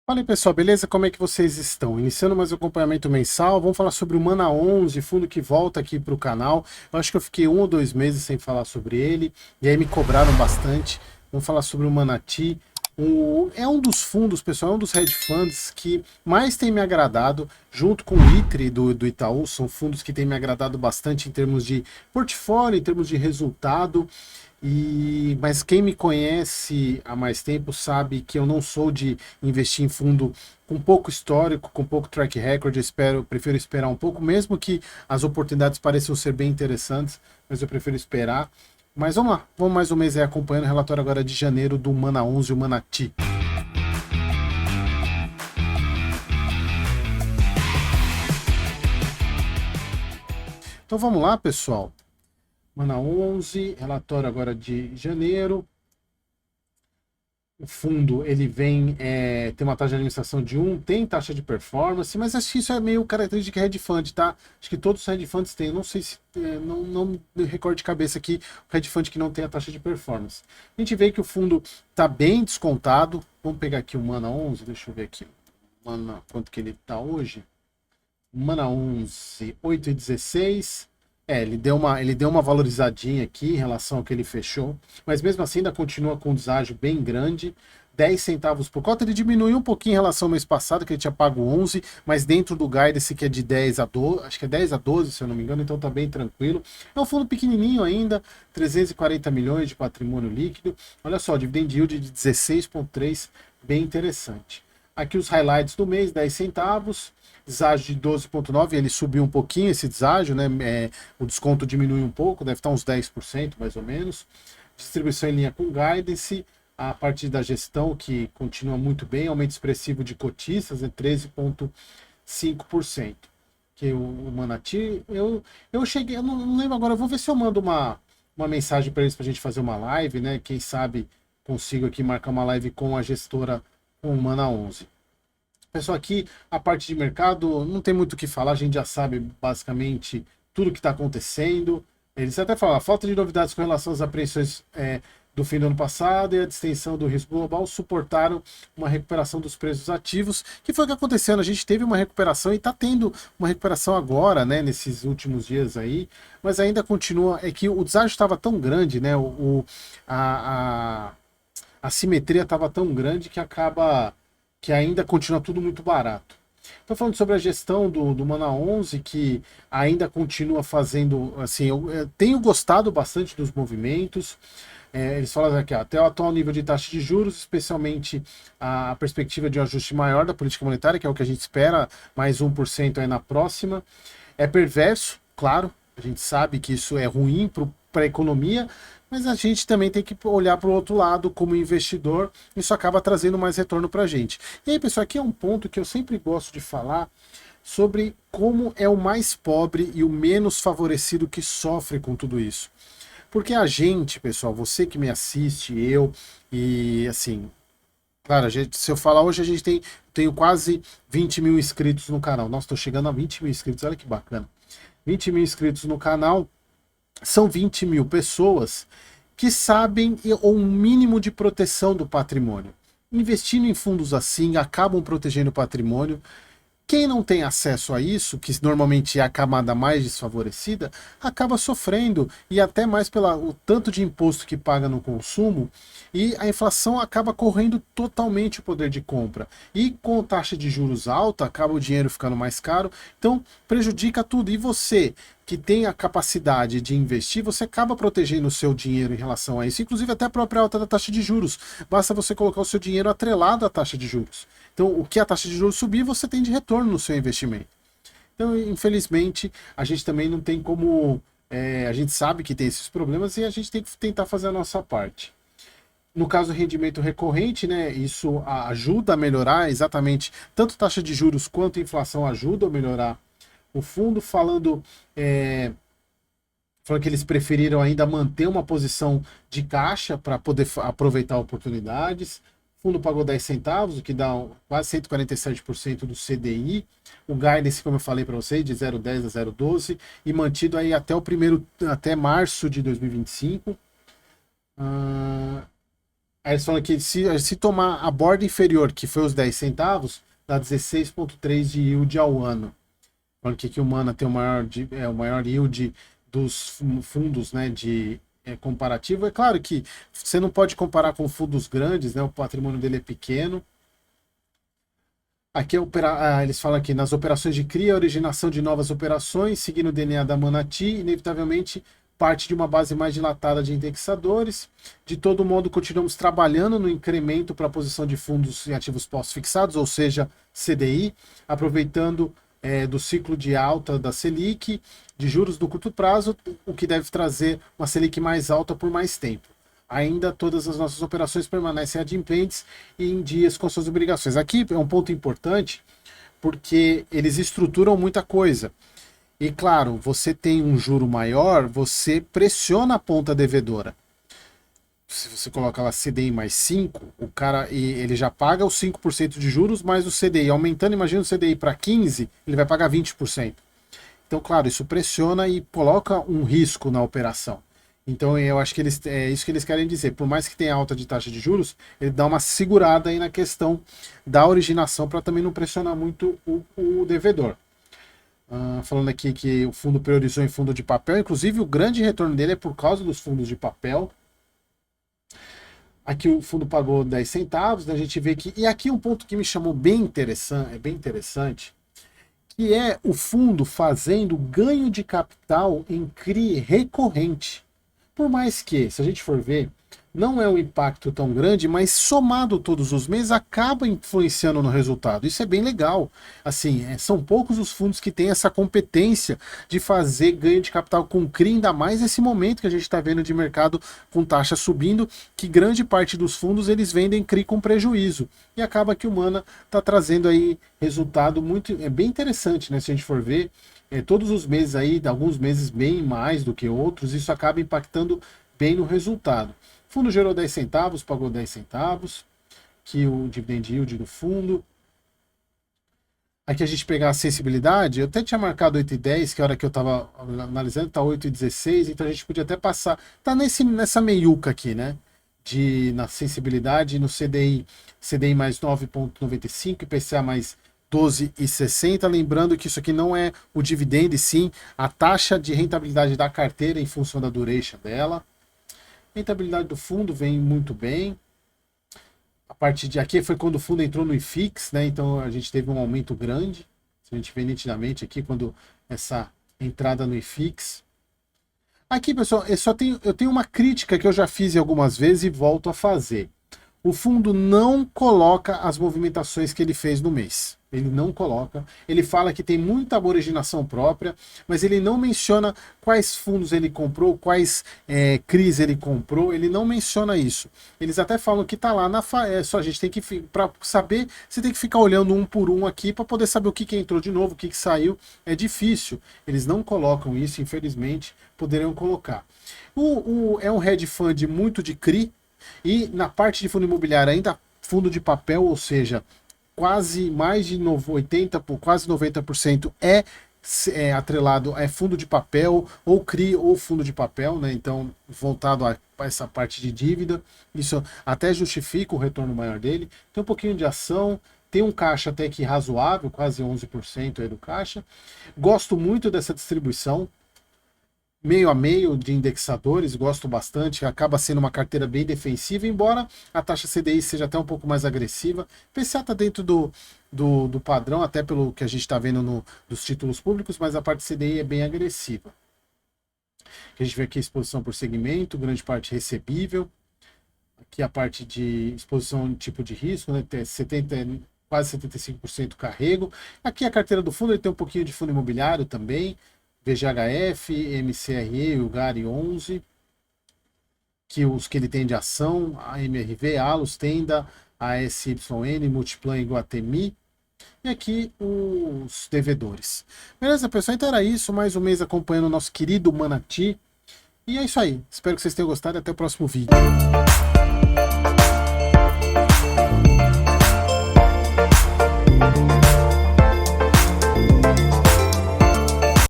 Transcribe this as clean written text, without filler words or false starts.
Fala aí pessoal, beleza? Como é que vocês estão? Iniciando mais um acompanhamento mensal, vamos falar sobre o Mana 11, fundo que volta aqui para o canal. Eu acho que eu fiquei 1 ou 2 meses sem falar sobre ele, e aí me cobraram bastante. Vamos falar sobre o Manati. É um dos fundos, pessoal, é um dos hedge funds que mais tem me agradado, junto com o ITRE do Itaú, são fundos que têm me agradado bastante em termos de portfólio, em termos de resultado. Mas quem me conhece há mais tempo sabe que eu não sou de investir em fundo com pouco histórico, com pouco track record. Prefiro esperar um pouco, mesmo que as oportunidades pareçam ser bem interessantes, mas eu prefiro esperar. Mas vamos lá, vamos mais um mês aí acompanhando o relatório agora de janeiro do Mana 11 e o Manati. Então vamos lá, pessoal. Mana 11, relatório agora de janeiro. O fundo ele vem tem uma taxa de administração de 1, tem taxa de performance, mas acho que isso é meio característica de hedge fund, tá? Acho que todos os hedge funds têm, eu não sei se não me recordo de cabeça aqui o hedge fund que não tem a taxa de performance. A gente vê que o fundo está bem descontado. Vamos pegar aqui o Mana 11, deixa eu ver aqui. Mana, quanto que ele está hoje? Mana 11, 8,16. Ele deu uma valorizadinha aqui em relação ao que ele fechou, mas mesmo assim ainda continua com um deságio bem grande. 10 centavos por cota, ele diminuiu um pouquinho em relação ao mês passado, que ele tinha pago 11, mas dentro do guidance que é de 10 a 12, acho que é 10 a 12, se eu não me engano, então tá bem tranquilo. É um fundo pequenininho ainda, 340 milhões de patrimônio líquido. Olha só, dividend yield de 16,3, bem interessante. Aqui os highlights do mês, 10 centavos. Deságio de 12,9, ele subiu um pouquinho esse deságio, né? O desconto diminui um pouco, deve estar uns 10% mais ou menos. Distribuição em linha com guidance, a partir da gestão que continua muito bem, aumento expressivo de cotistas, né? 13,5%. Que o Manati, eu cheguei, eu não lembro agora, eu vou ver se eu mando uma mensagem para eles para a gente fazer uma live, né? Quem sabe consigo aqui marcar uma live com a gestora com o Mana 11. Pessoal, aqui a parte de mercado não tem muito o que falar, a gente já sabe basicamente tudo o que está acontecendo. Eles até falam, a falta de novidades com relação às apreensões do fim do ano passado e a distensão do risco global suportaram uma recuperação dos preços ativos, que foi o que aconteceu. A gente teve uma recuperação e está tendo uma recuperação agora, né, nesses últimos dias aí, mas ainda continua, é que o deságio estava tão grande, né, a simetria estava tão grande que ainda continua tudo muito barato. Estou falando sobre a gestão do Mana 11, que ainda continua fazendo, assim, eu tenho gostado bastante dos movimentos. Eles falam aqui, ó, até o atual nível de taxa de juros, especialmente a perspectiva de um ajuste maior da política monetária, que é o que a gente espera, mais 1% aí na próxima. É perverso, claro, a gente sabe que isso é ruim para a economia, mas a gente também tem que olhar para o outro lado como investidor, isso acaba trazendo mais retorno para a gente. E aí, pessoal, aqui é um ponto que eu sempre gosto de falar sobre como é o mais pobre e o menos favorecido que sofre com tudo isso. Porque a gente, pessoal, você que me assiste, eu, e assim, claro, se eu falar hoje, tenho quase 20 mil inscritos no canal. Nossa, estou chegando a 20 mil inscritos, olha que bacana. 20 mil inscritos no canal, são 20 mil pessoas que sabem um mínimo de proteção do patrimônio. Investindo em fundos assim, acabam protegendo o patrimônio. Quem não tem acesso a isso, que normalmente é a camada mais desfavorecida, acaba sofrendo, e até mais pelo tanto de imposto que paga no consumo, e a inflação acaba correndo totalmente o poder de compra. E com taxa de juros alta, acaba o dinheiro ficando mais caro, então prejudica tudo. E você, que tem a capacidade de investir, você acaba protegendo o seu dinheiro em relação a isso, inclusive até a própria alta da taxa de juros. Basta você colocar o seu dinheiro atrelado à taxa de juros. Então, o que a taxa de juros subir, você tem de retorno no seu investimento. Então, infelizmente, a gente também não tem como. A gente sabe que tem esses problemas e a gente tem que tentar fazer a nossa parte. No caso do rendimento recorrente, né, isso ajuda a melhorar exatamente, tanto taxa de juros quanto inflação ajudam a melhorar o fundo, falando que eles preferiram ainda manter uma posição de caixa para poder aproveitar oportunidades. O fundo pagou 10 centavos, o que dá quase 147% do CDI. O guidance, como eu falei para vocês, de 0,10 a 0,12 e mantido aí até março de 2025. Aí eles falam que se tomar a borda inferior, que foi os 10 centavos, dá 16,3 de yield ao ano. Falando que aqui o Mana tem o maior yield dos fundos, né, de comparativo. É claro que você não pode comparar com fundos grandes, né, o patrimônio dele é pequeno. Aqui eles falam aqui, nas operações de cria, originação de novas operações, seguindo o DNA da Manati, inevitavelmente parte de uma base mais dilatada de indexadores. De todo modo, continuamos trabalhando no incremento para a posição de fundos em ativos pós-fixados, ou seja, CDI, aproveitando do ciclo de alta da Selic, de juros do curto prazo, o que deve trazer uma Selic mais alta por mais tempo. Ainda todas as nossas operações permanecem adimplentes e em dias com suas obrigações. Aqui é um ponto importante, porque eles estruturam muita coisa. E claro, você tem um juro maior, você pressiona a ponta devedora. Se você coloca lá CDI mais 5, o cara ele já paga os 5% de juros, mais o CDI. Aumentando, imagina o CDI para 15, ele vai pagar 20%. Então, claro, isso pressiona e coloca um risco na operação. Então, eu acho que é isso que eles querem dizer. Por mais que tenha alta de taxa de juros, ele dá uma segurada aí na questão da originação para também não pressionar muito o devedor. Falando aqui que o fundo priorizou em fundo de papel, inclusive o grande retorno dele é por causa dos fundos de papel. Aqui o fundo pagou 10 centavos, né? A gente vê que. E aqui um ponto que me chamou bem interessante, que é o fundo fazendo ganho de capital em CRI recorrente. Por mais que, se a gente for ver, não é um impacto tão grande, mas somado todos os meses acaba influenciando no resultado. Isso é bem legal. Assim, são poucos os fundos que têm essa competência de fazer ganho de capital com CRI, ainda mais nesse momento que a gente está vendo de mercado com taxa subindo, que grande parte dos fundos eles vendem CRI com prejuízo. E acaba que o Mana está trazendo aí resultado bem interessante, né? Se a gente for ver, todos os meses aí, alguns meses bem mais do que outros, isso acaba impactando bem no resultado. O fundo gerou 10 centavos, pagou 10 centavos, que o dividend yield do fundo. Aqui a gente pegar a sensibilidade, eu até tinha marcado 8,10, que é a hora que eu estava analisando, está 8,16, então a gente podia até passar, tá nessa meiuca aqui, né? Na sensibilidade, no CDI mais 9,95, IPCA mais 12,60, lembrando que isso aqui não é o dividendo, e sim a taxa de rentabilidade da carteira em função da duration dela. A rentabilidade do fundo vem muito bem. A partir de aqui foi quando o fundo entrou no IFIX, né? Então a gente teve um aumento grande. A gente vê nitidamente aqui quando essa entrada no IFIX. Aqui, pessoal, eu tenho uma crítica que eu já fiz algumas vezes e volto a fazer. O fundo não coloca as movimentações que ele fez no mês. Ele não coloca. Ele fala que tem muita originação própria, mas ele não menciona quais fundos ele comprou, quais CRIs ele comprou. Ele não menciona isso. Eles até falam que está lá só a gente tem que, para saber, você tem que ficar olhando um por um aqui para poder saber o que entrou de novo, o que saiu. É difícil. Eles não colocam isso, infelizmente, poderiam colocar. É um hedge fund muito de CRI. E na parte de fundo imobiliário ainda fundo de papel, ou seja, quase mais de 80%, quase 90% é atrelado a fundo de papel, ou CRI ou fundo de papel, né? Então voltado a essa parte de dívida, isso até justifica o retorno maior dele. Tem um pouquinho de ação, tem um caixa até que razoável, quase 11% aí do caixa. Gosto muito dessa distribuição, meio a meio de indexadores, gosto bastante, acaba sendo uma carteira bem defensiva, embora a taxa CDI seja até um pouco mais agressiva. O PCA está dentro do padrão, até pelo que a gente está vendo dos títulos públicos, mas a parte CDI é bem agressiva. A gente vê aqui a exposição por segmento, grande parte recebível. Aqui a parte de exposição tipo de risco, né? Quase 75% carrego. Aqui a carteira do fundo, ele tem um pouquinho de fundo imobiliário também. VGHF, MCRE e o GARI 11, que os que ele tem de ação, a MRV, Alus, Tenda, ASYN, Multiplan e Guatemi, e aqui os devedores. Beleza, pessoal? Então era isso, mais um mês acompanhando o nosso querido Manati, e é isso aí, espero que vocês tenham gostado e até o próximo vídeo.